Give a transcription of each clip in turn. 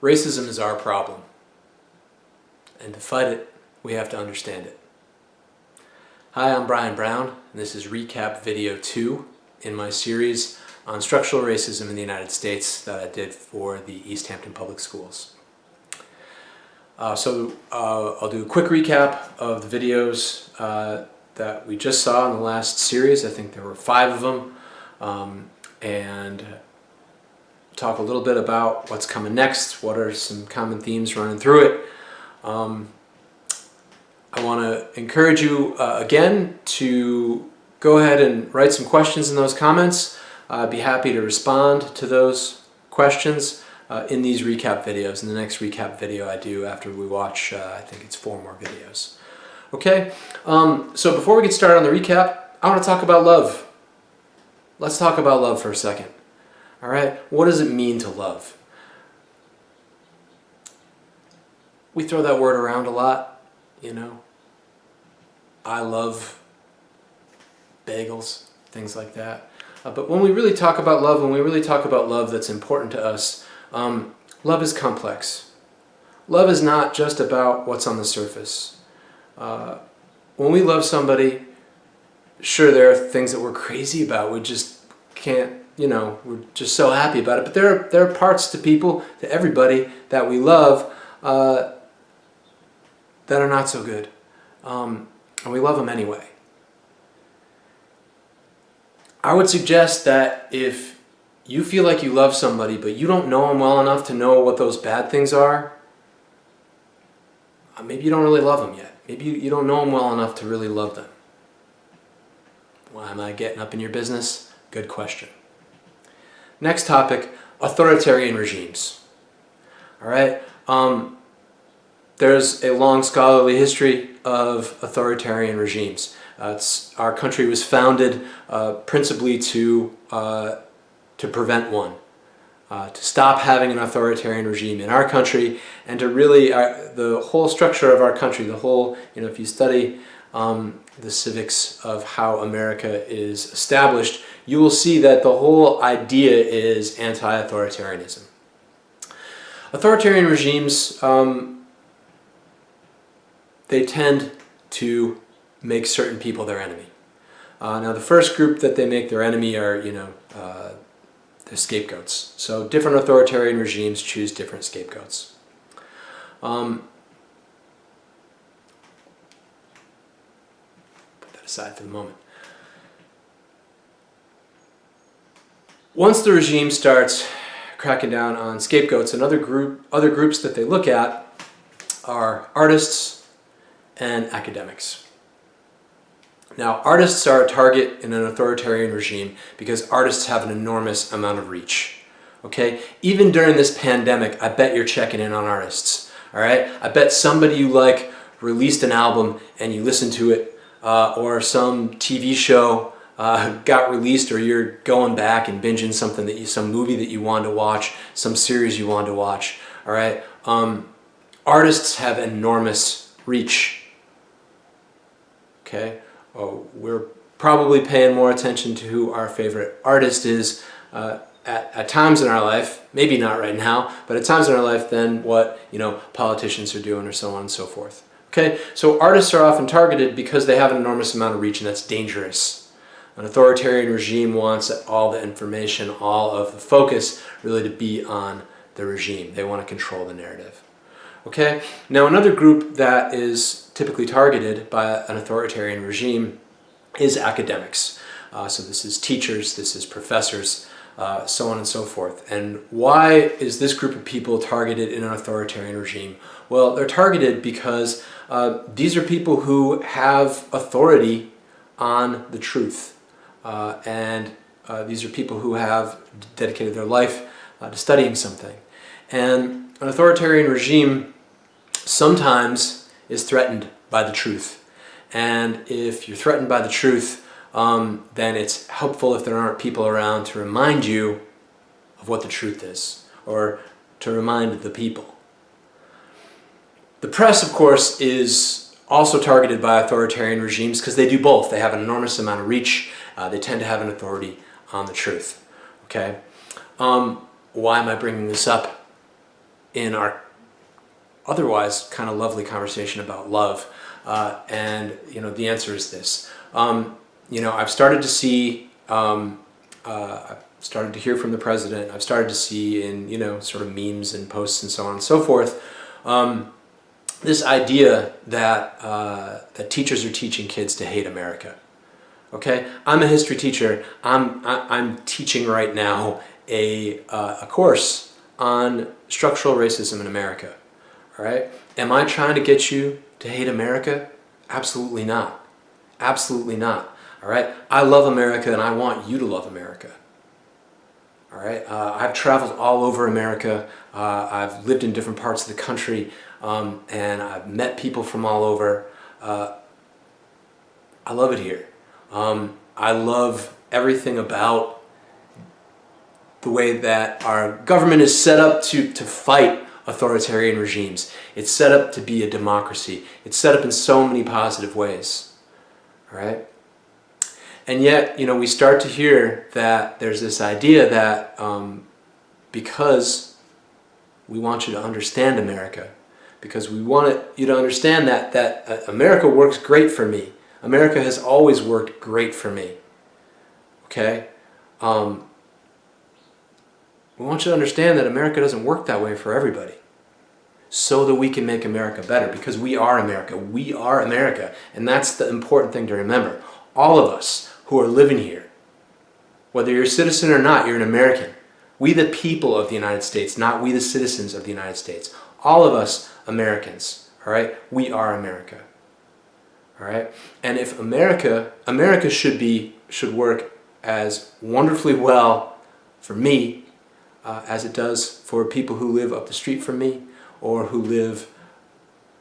Racism is our problem, and to fight it, we have to understand it. Hi, I'm Brian Brown, and this is recap video 2 in my series on structural racism in the United States that I did for the East Hampton Public Schools. I'll do a quick recap of the videos that we just saw in the last series. I think there were 5 of them, and talk a little bit about what's coming next, what are some common themes running through it. I want to encourage you again to go ahead and write some questions in those comments. I'd be happy to respond to those questions in these recap videos, in the next recap video I do after we watch, I think it's 4 more videos. Okay, so before we get started on the recap, I want to talk about love. Let's talk about love for a second. All right, what does it mean to love? We throw that word around a lot, you know. I love bagels, things like that. But when we really talk about love, when we really talk about love that's important to us, love is complex. Love is not just about what's on the surface. When we love somebody, sure, there are things that we're crazy about. We just can't, you know, we're just so happy about it. But there are parts to people, to everybody that we love that are not so good. And we love them anyway. I would suggest that if you feel like you love somebody, but you don't know them well enough to know what those bad things are, maybe you don't really love them yet. Maybe you don't know them well enough to really love them. Why am I getting up in your business? Good question. Next topic, authoritarian regimes. All right. There's a long scholarly history of authoritarian regimes. Our country was founded principally to prevent one, to stop having an authoritarian regime in our country, and to really, the whole structure of our country, the whole, you know, if you study the civics of how America is established, you will see that the whole idea is anti-authoritarianism. Authoritarian regimes, they tend to make certain people their enemy. Now, the first group that they make their enemy are, you know, the scapegoats. So different authoritarian regimes choose different scapegoats. Put that aside for the moment. Once the regime starts cracking down on scapegoats, other groups that they look at are artists and academics. Now, artists are a target in an authoritarian regime because artists have an enormous amount of reach. Okay? Even during this pandemic, I bet you're checking in on artists. All right? I bet somebody you like released an album and you listened to it, or some TV show got released, or you're going back and binging some movie that you wanted to watch, some series you wanted to watch. All right? Artists have enormous reach. Okay? We're probably paying more attention to who our favorite artist is at times in our life, maybe not right now, but at times in our life than what, you know, politicians are doing, or so on and so forth. Okay, so artists are often targeted because they have an enormous amount of reach, and that's dangerous. An authoritarian regime wants all the information, all of the focus really to be on the regime. They want to control the narrative. Okay, now another group that is typically targeted by an authoritarian regime is academics. So this is teachers, this is professors, so on and so forth. And why is this group of people targeted in an authoritarian regime? Well, they're targeted because these are people who have authority on the truth. And these are people who have dedicated their life to studying something. And an authoritarian regime sometimes is threatened by the truth. And if you're threatened by the truth, then it's helpful if there aren't people around to remind you of what the truth is, or to remind the people. The press, of course, is also targeted by authoritarian regimes because they do both. They have an enormous amount of reach. They tend to have an authority on the truth. Okay? Why am I bringing this up? in our otherwise kind of lovely conversation about love? And the answer is this. I've started to see, I've started to hear from the president. I've started to see in sort of memes and posts and so on and so forth, this idea that that teachers are teaching kids to hate America. Okay, I'm a history teacher. I'm teaching right now a course on structural racism in America. All right, am I trying to get you to hate America? Absolutely not. Absolutely not. All right, I love America and I want you to love America. All right, I've traveled all over America. I've lived in different parts of the country, and I've met people from all over. I love it here. I love everything about the way that our government is set up to fight authoritarian regimes. It's set up to be a democracy. It's set up in so many positive ways. All right? And yet, we start to hear that there's this idea that because we want you to understand America, because we want you to understand that America works great for me. America has always worked great for me. Okay? We want you to understand that America doesn't work that way for everybody, so that we can make America better, because we are America. We are America. And that's the important thing to remember. All of us who are living here, whether you're a citizen or not, you're an American. We the people of the United States, not we the citizens of the United States. All of us Americans, all right? We are America. All right? And if America should work as wonderfully well for me as it does for people who live up the street from me, or who live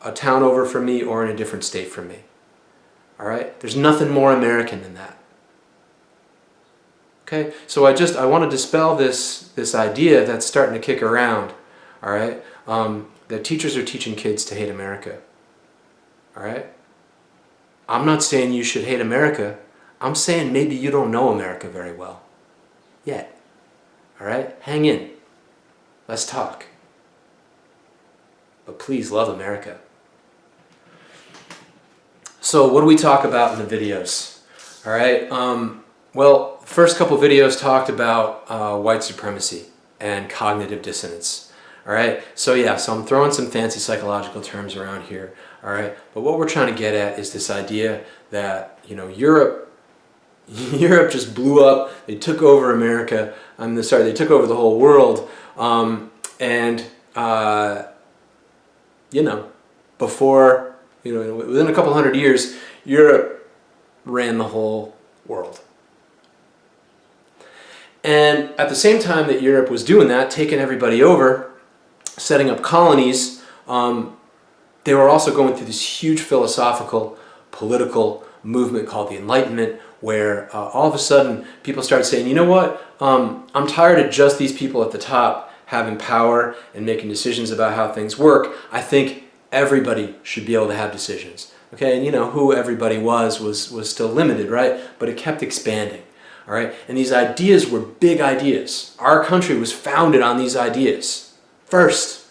a town over from me, or in a different state from me. All right? There's nothing more American than that. Okay? So I want to dispel this idea that's starting to kick around, all right? That teachers are teaching kids to hate America. All right? I'm not saying you should hate America. I'm saying maybe you don't know America very well yet. All right? Hang in. Let's talk. But please love America. So what do we talk about in the videos? All right? Well, the first couple videos talked about white supremacy and cognitive dissonance. All right? So I'm throwing some fancy psychological terms around here. All right? But what we're trying to get at is this idea that, Europe just blew up. They took over America. They took over the whole world. Before, within a couple hundred years, Europe ran the whole world. And at the same time that Europe was doing that, taking everybody over, setting up colonies, they were also going through this huge philosophical, political movement called the Enlightenment, where all of a sudden people started saying, you know what, I'm tired of just these people at the top having power and making decisions about how things work. I think everybody should be able to have decisions. Okay, and who everybody was still limited, right? But it kept expanding, all right? And these ideas were big ideas. Our country was founded on these ideas first.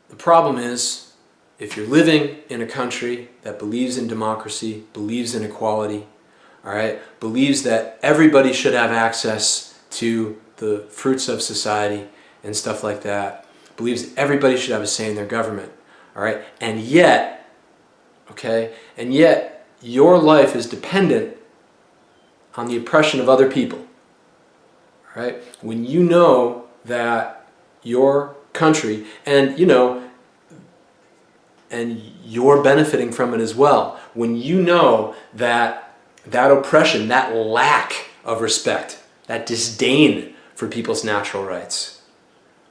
The problem is, if you're living in a country that believes in democracy, believes in equality, all right, believes that everybody should have access to the fruits of society and stuff like that, believes everybody should have a say in their government, all right, and yet your life is dependent on the oppression of other people, all right? When you know that your country, and you're benefiting from it as well, when you know that oppression, that lack of respect, that disdain for people's natural rights,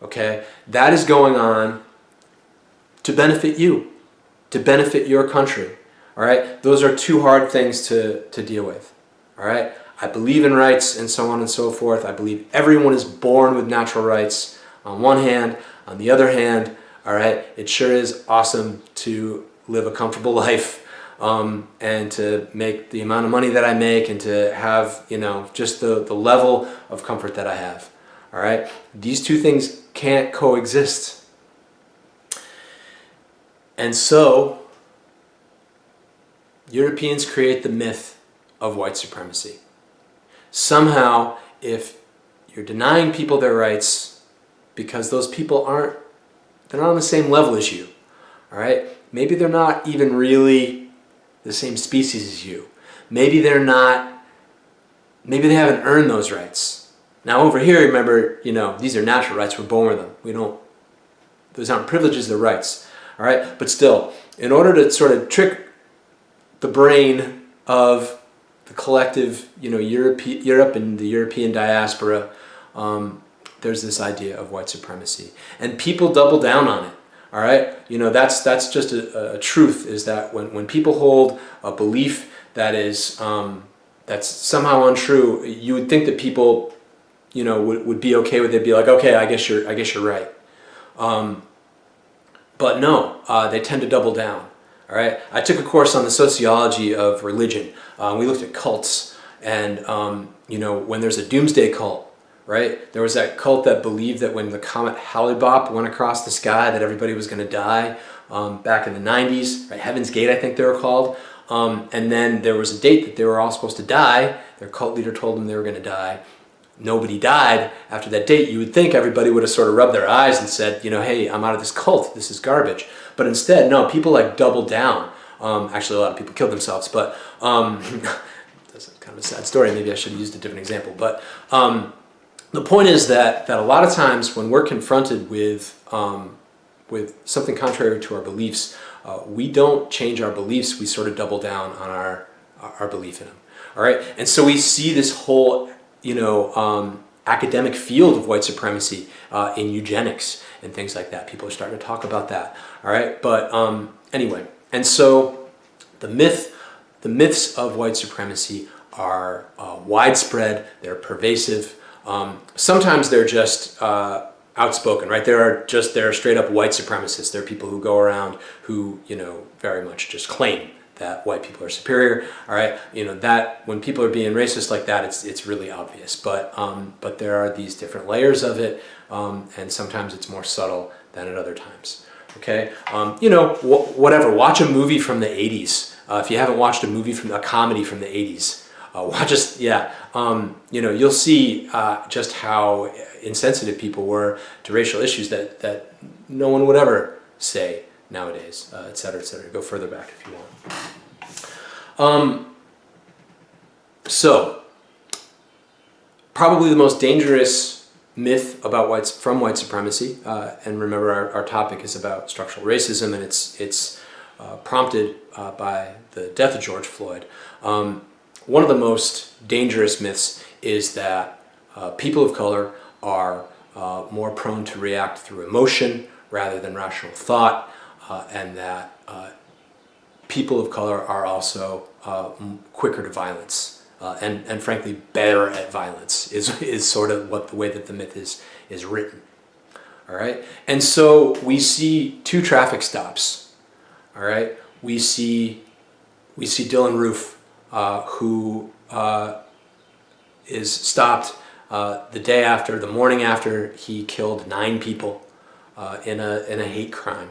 okay, that is going on to benefit you, to benefit your country, all right? Those are two hard things to deal with, all right? I believe in rights and so on and so forth. I believe everyone is born with natural rights on one hand. On the other hand, all right, it sure is awesome to live a comfortable life and to make the amount of money that I make, and to have, just the level of comfort that I have. All right? These two things can't coexist. And so, Europeans create the myth of white supremacy. Somehow, if you're denying people their rights because those people they're not on the same level as you, all right? Maybe they're not even really the same species as you. Maybe they haven't earned those rights. Now over here, remember, these are natural rights, we're born with them. Those aren't privileges, they're rights, all right? But still, in order to sort of trick the brain of the collective, Europe and the European diaspora, there's this idea of white supremacy, and people double down on it. All right, that's just a truth. Is that when people hold a belief that is that's somehow untrue, you would think that people, would be okay with it. Be like, okay, I guess you're right. But no, they tend to double down. All right, I took a course on the sociology of religion. We looked at cults, and when there's a doomsday cult. Right? There was that cult that believed that when the comet Hale-Bopp went across the sky that everybody was going to die back in the 90s, right? Heaven's Gate, I think they were called. And then there was a date that they were all supposed to die. Their cult leader told them they were going to die. Nobody died after that date. You would think everybody would have sort of rubbed their eyes and said, hey, I'm out of this cult. This is garbage. But instead, no, people doubled down. Actually, a lot of people killed themselves, but that's kind of a sad story. Maybe I should have used a different example. But the point is that a lot of times when we're confronted with something contrary to our beliefs, we don't change our beliefs. We sort of double down on our belief in them. All right, and so we see this whole academic field of white supremacy in eugenics and things like that. People are starting to talk about that. All right, but anyway, and so the myths of white supremacy are widespread. They're pervasive. Sometimes they're just outspoken, right? They're straight up white supremacists. They're people who go around who, very much just claim that white people are superior. All right, that when people are being racist like that, it's really obvious. But there are these different layers of it, and sometimes it's more subtle than at other times. Okay, whatever. Watch a movie from the '80s. If you haven't watched a comedy from the '80s. You'll see just how insensitive people were to racial issues that no one would ever say nowadays, et cetera, et cetera. Go further back if you want. So, probably the most dangerous myth about white supremacy, and remember our topic is about structural racism, and it's prompted by the death of George Floyd. One of the most dangerous myths is that people of color are more prone to react through emotion rather than rational thought, and that people of color are also quicker to violence, and frankly better at violence is sort of the way that the myth is written. All right, and so we see two traffic stops. All right, we see Dylan Roof, who is stopped the morning after he killed 9 people in a hate crime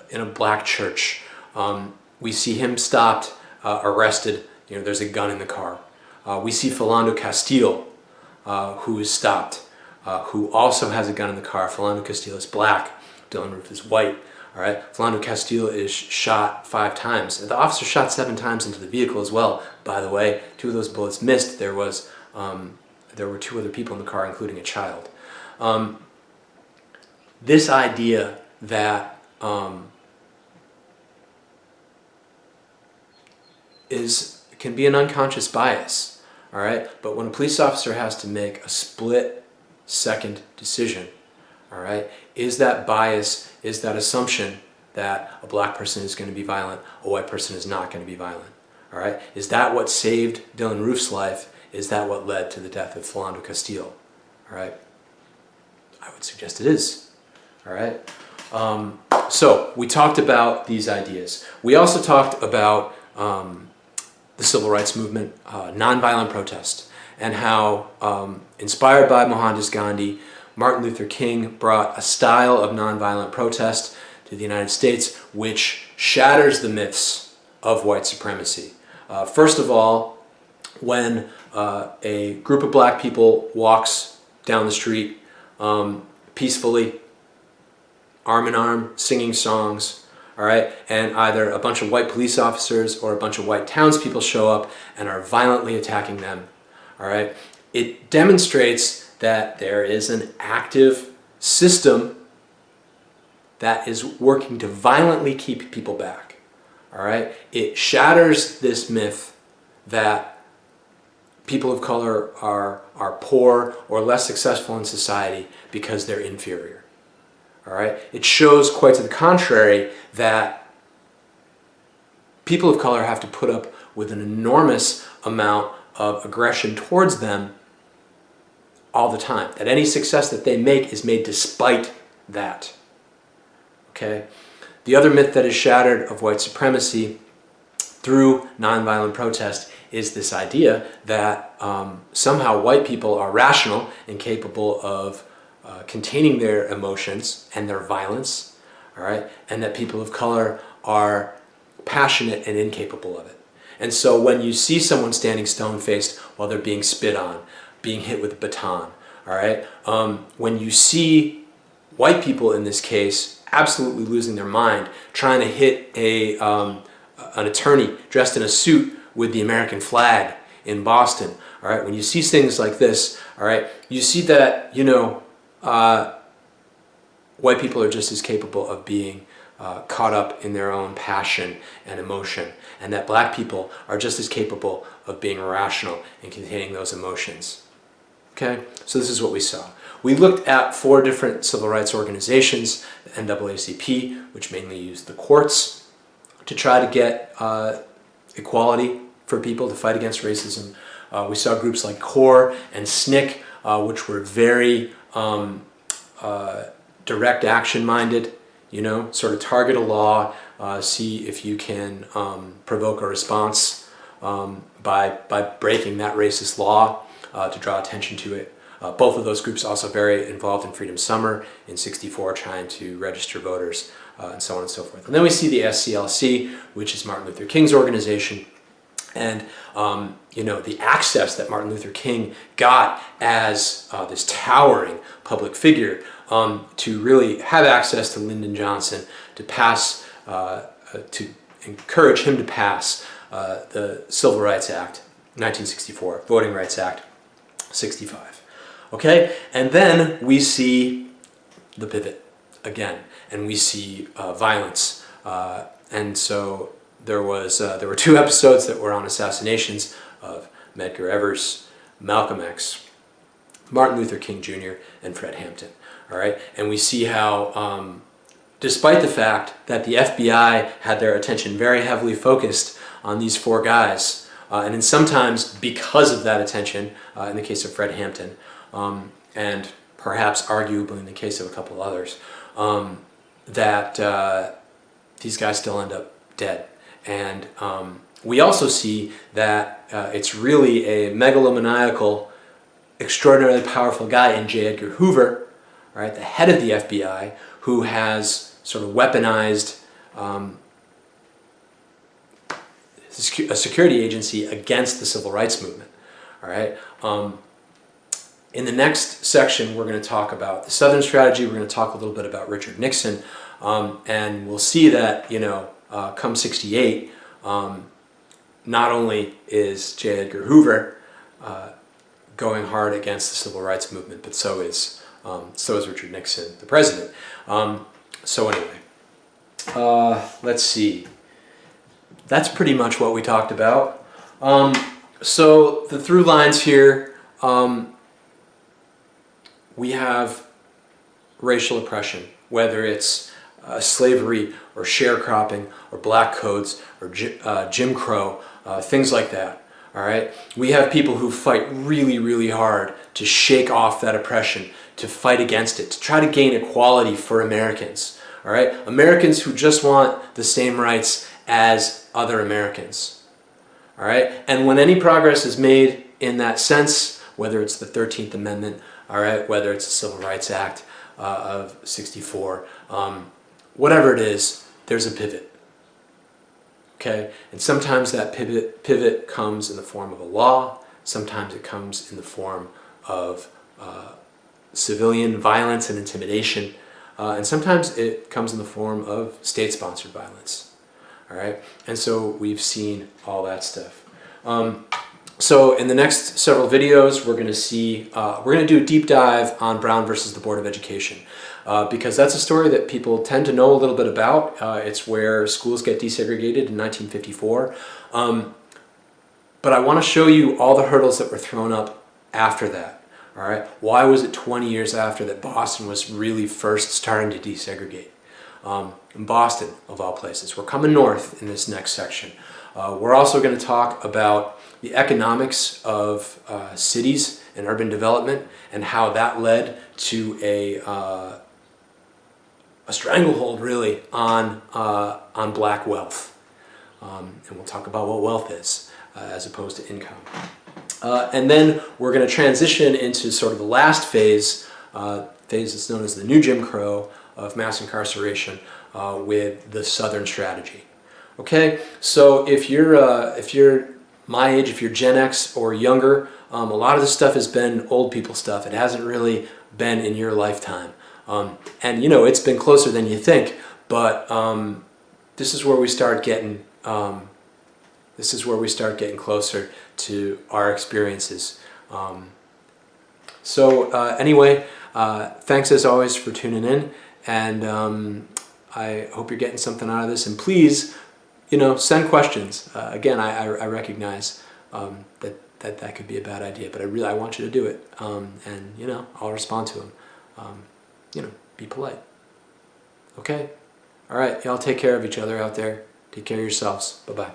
in a black church. We see him stopped, arrested. There's a gun in the car. We see Philando Castile, who is stopped, who also has a gun in the car. Philando Castile is black. Dylan Roof is white. All right, Philando Castile is shot 5 times. The officer shot 7 times into the vehicle as well. By the way, 2 of those bullets missed. There were 2 other people in the car, including a child. This idea that can be an unconscious bias. All right, but when a police officer has to make a split-second decision, all right, is that bias, is that assumption that a black person is going to be violent, a white person is not going to be violent? All right, is that what saved Dylan Roof's life? Is that what led to the death of Philando Castile? All right, I would suggest it is. All right, So we talked about these ideas. We also talked about the civil rights movement, nonviolent protest, and how, inspired by Mohandas Gandhi, Martin Luther King brought a style of nonviolent protest to the United States which shatters the myths of white supremacy. First of all, when a group of black people walks down the street peacefully, arm in arm, singing songs, all right, and either a bunch of white police officers or a bunch of white townspeople show up and are violently attacking them, all right, it demonstrates that there is an active system that is working to violently keep people back, all right? It shatters this myth that people of color are poor or less successful in society because they're inferior, all right? It shows quite to the contrary that people of color have to put up with an enormous amount of aggression towards them all the time, that any success that they make is made despite that. Okay? The other myth that is shattered of white supremacy through nonviolent protest is this idea that somehow white people are rational and capable of containing their emotions and their violence, all right, and that people of color are passionate and incapable of it. And so when you see someone standing stone-faced while they're being spit on, being hit with a baton, all right? When you see white people in this case absolutely losing their mind, trying to hit an attorney dressed in a suit with the American flag in Boston, all right? When you see things like this, all right, you see that, white people are just as capable of being caught up in their own passion and emotion, and that black people are just as capable of being rational and containing those emotions. Okay, so this is what we saw. We looked at 4 different civil rights organizations, the NAACP, which mainly used the courts to try to get equality for people, to fight against racism. We saw groups like CORE and SNCC, which were very direct action minded, sort of target a law, see if you can provoke a response by breaking that racist law to draw attention to it. Both of those groups also very involved in Freedom Summer in '64, trying to register voters, and so on and so forth. And then we see the SCLC, which is Martin Luther King's organization, and the access that Martin Luther King got as this towering public figure to really have access to Lyndon Johnson, to pass, to encourage him to pass the Civil Rights Act, 1964, Voting Rights Act, 65. Okay, and then we see the pivot again, and we see violence, and so there were 2 episodes that were on assassinations of Medgar Evers, Malcolm X, Martin Luther King Jr., and Fred Hampton. All right, and we see how, despite the fact that the FBI had their attention very heavily focused on these 4 guys, and then sometimes because of that attention, in the case of Fred Hampton, and perhaps arguably in the case of a couple others, that these guys still end up dead. And we also see that it's really a megalomaniacal, extraordinarily powerful guy in J. Edgar Hoover, right, the head of the FBI, who has sort of weaponized a security agency against the civil rights movement. All right. In the next section, we're going to talk about the Southern strategy. We're going to talk a little bit about Richard Nixon, and we'll see that come '68, not only is J. Edgar Hoover going hard against the civil rights movement, but so is Richard Nixon, the president. So anyway, let's see. That's pretty much what we talked about. So the through lines here, we have racial oppression, whether it's slavery or sharecropping or black codes or Jim Crow, things like that. All right, we have people who fight really, really hard to shake off that oppression, to fight against it, to try to gain equality for Americans. All right, Americans who just want the same rights as other Americans. All right, and when any progress is made in that sense, whether it's the 13th Amendment, all right, whether it's the Civil Rights Act of '64, whatever it is, there's a pivot. Okay, and sometimes that pivot comes in the form of a law. Sometimes it comes in the form of civilian violence and intimidation, and sometimes it comes in the form of state-sponsored violence. All right, and so we've seen all that stuff. So in the next several videos, we're going to do a deep dive on Brown versus the Board of Education, because that's a story that people tend to know a little bit about. It's where schools get desegregated in 1954. But I want to show you all the hurdles that were thrown up after that. All right, why was it 20 years after that Boston was really first starting to desegregate? In Boston, of all places. We're coming north in this next section. We're also going to talk about the economics of cities and urban development and how that led to a stranglehold, really, on black wealth. And we'll talk about what wealth is as opposed to income. And then we're going to transition into sort of the last phase that's known as the New Jim Crow of mass incarceration with the Southern strategy. Okay, so if you're my age, if you're Gen X or younger, a lot of this stuff has been old people stuff. It hasn't really been in your lifetime. And you know, it's been closer than you think, but this is where we start getting closer to our experiences. Anyway, thanks as always for tuning in, and I hope you're getting something out of this. And please, you know, send questions. Again, I recognize that could be a bad idea, but I want you to do it. And you know, I'll respond to them. You know, be polite. Okay? All right, y'all take care of each other out there. Take care of yourselves. Bye-bye.